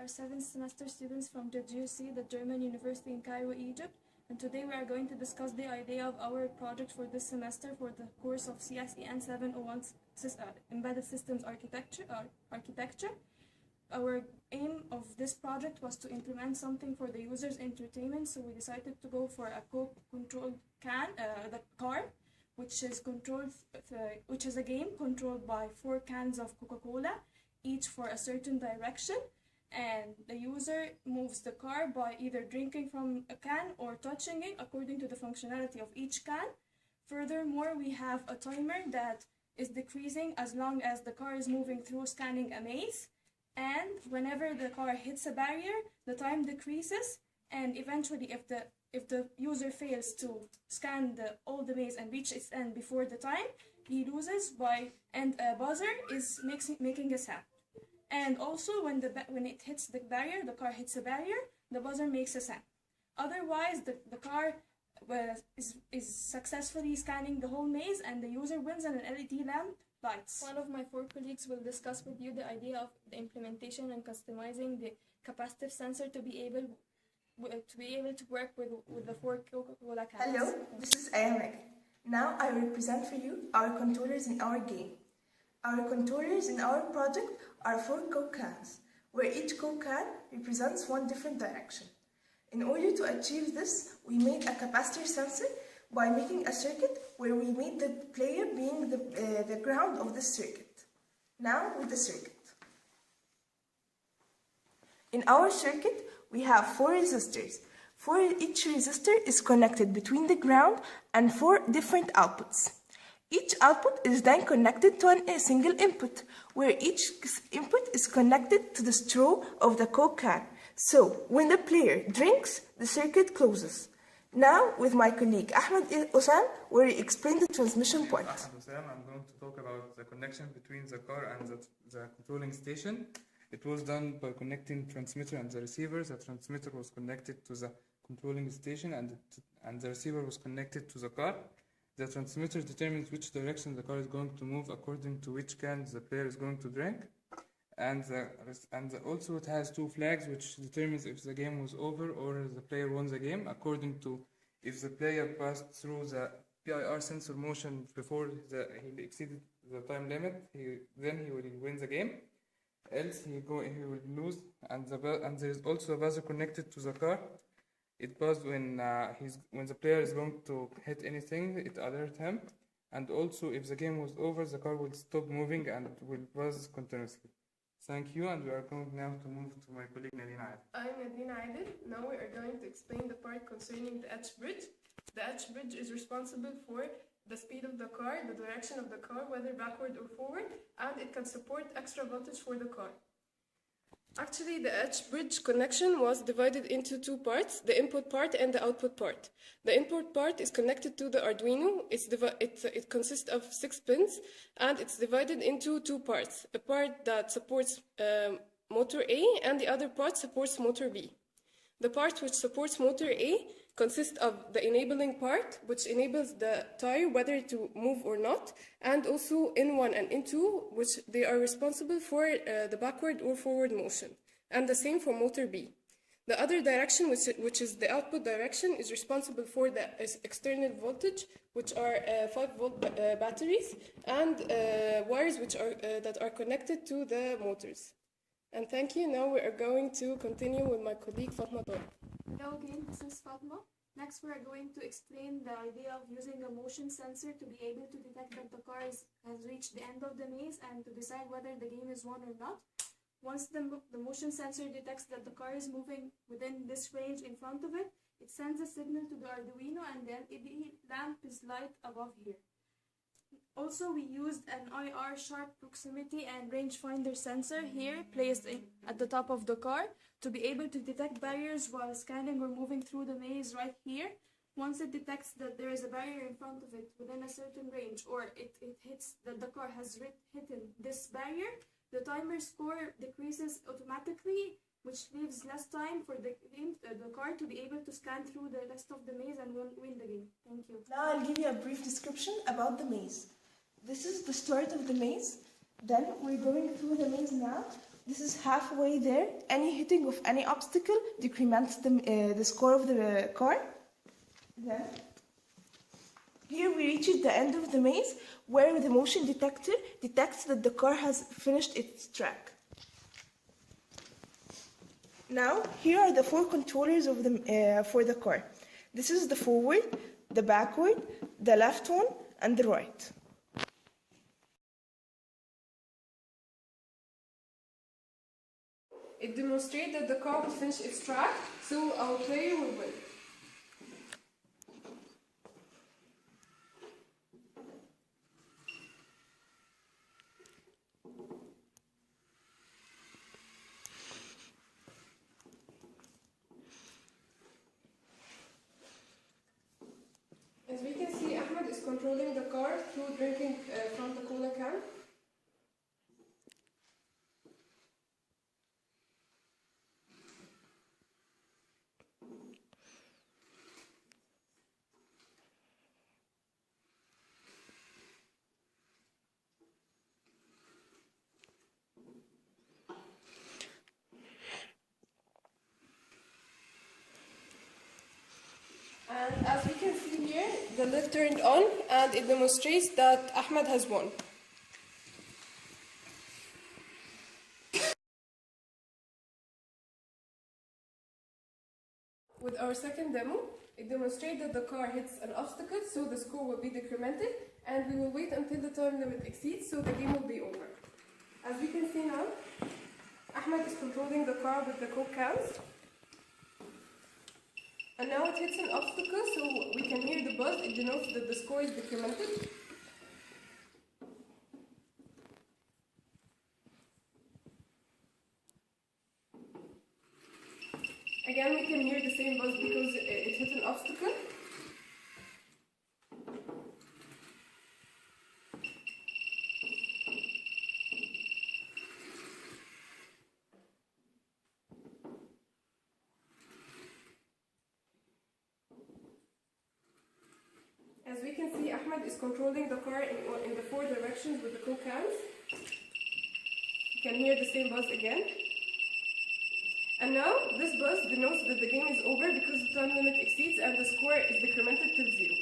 are 7th semester students from the GUC, the German University in Cairo, Egypt, and today we are going to discuss the idea of our project for this semester for the course of CSEN701 Embedded Systems Architecture. Our aim of this project was to implement something for the user's entertainment, so we decided to go for a co-controlled the car, which is a game controlled by 4 cans of Coca-Cola, each for a certain direction, and the user moves the car by either drinking from a can or touching it according to the functionality of each can. Furthermore, we have a timer that is decreasing as long as the car is moving through scanning a maze, and whenever the car hits a barrier, the time decreases, and eventually if the user fails to scan all the maze and reach its end before the time, he loses and a buzzer is making a sound. And also when it hits the barrier, the car hits a barrier, the buzzer makes a sound. Otherwise, the car is successfully scanning the whole maze and the user wins and an LED lamp lights. One of my 4 colleagues will discuss with you the idea of the implementation and customizing the capacitive sensor to be able to work with the 4 Coca-Cola cans. Hello, this is Ayam. Now I will present for you our controllers in our game. Our controllers in our project are 4 Coke cans, where each Coke can represents one different direction. In order to achieve this, we made a capacitor sensor by making a circuit where we made the player being the ground of this circuit. Now with the circuit. In our circuit, we have 4 resistors. For each resistor is connected between the ground and 4 different outputs. Each output is then connected to a single input, where each input is connected to the straw of the Coke can. So, when the player drinks, the circuit closes. Now, with my colleague Ahmed Osam, will explain the transmission part. I'm going to talk about the connection between the car and the controlling station. It was done by connecting transmitter and the receiver. The transmitter was connected to the controlling station and the receiver was connected to the car. The transmitter determines which direction the car is going to move according to which can the player is going to drink. And also it has 2 flags which determines if the game was over or the player won the game, according to if the player passed through the PIR sensor motion before he exceeded the time limit, then he will win the game. Else he will lose, and there is also a buzzer connected to the car. It buzzes when the player is going to hit anything, it alerts him. And also if the game was over, the car will stop moving and will buzz continuously. Thank you, and we are going now to move to my colleague Nadine Adel. I'm Nadine Adel. Now we are going to explain the part concerning the H bridge. The H bridge is responsible for the speed of the car, the direction of the car, whether backward or forward, and it can support extra voltage for the car. Actually, the H bridge connection was divided into 2 parts, the input part and the output part. The input part is connected to the Arduino. It consists of 6 pins, and it's divided into 2 parts. A part that supports motor A, and the other part supports motor B. The part which supports motor A consists of the enabling part, which enables the tire whether to move or not, and also in1 and in2, which they are responsible for the backward or forward motion, and the same for motor B. The other direction, which is the output direction, is responsible for the external voltage, which are 5-volt batteries, and wires that are connected to the motors. And thank you. Now we are going to continue with my colleague Fatma Tor. Hello again, this is Fatma. Next, we are going to explain the idea of using a motion sensor to be able to detect that the car has reached the end of the maze and to decide whether the game is won or not. Once the motion sensor detects that the car is moving within this range in front of it, it sends a signal to the Arduino and the LED lamp is light above here. Also, we used an IR sharp proximity and rangefinder sensor here placed at the top of the car to be able to detect barriers while scanning or moving through the maze right here. Once it detects that there is a barrier in front of it within a certain range, or it hits that the car has hit this barrier, the timer score decreases automatically, which leaves less time for the car to be able to scan through the rest of the maze and win the game. Thank you. Now I'll give you a brief description about the maze. This is the start of the maze. Then we're going through the maze now. This is halfway there. Any hitting of any obstacle decrements the score of the car. Then, here we reach the end of the maze where the motion detector detects that the car has finished its track. Now, here are the 4 controllers of for the car. This is the forward, the backward, the left one, and the right. It demonstrates that the car will finish its track, so our player will win. As we can see, Ahmed is controlling the car through drinking from the cola can. And as we can see here, the lid turned on and it demonstrates that Ahmed has won. With our second demo, it demonstrates that the car hits an obstacle, so the score will be decremented, and we will wait until the time limit exceeds, so the game will be over. As we can see now, Ahmed is controlling the car with the Coke cans. And now it hits an obstacle, so we can hear the buzz. It denotes that the score is decremented. Again, we can hear the same buzz because it hit an obstacle. As we can see, Ahmed is controlling the car in the 4 directions with the Coke cans. You can hear the same buzz again. And now, this buzz denotes that the game is over because the time limit exceeds and the score is decremented till 0.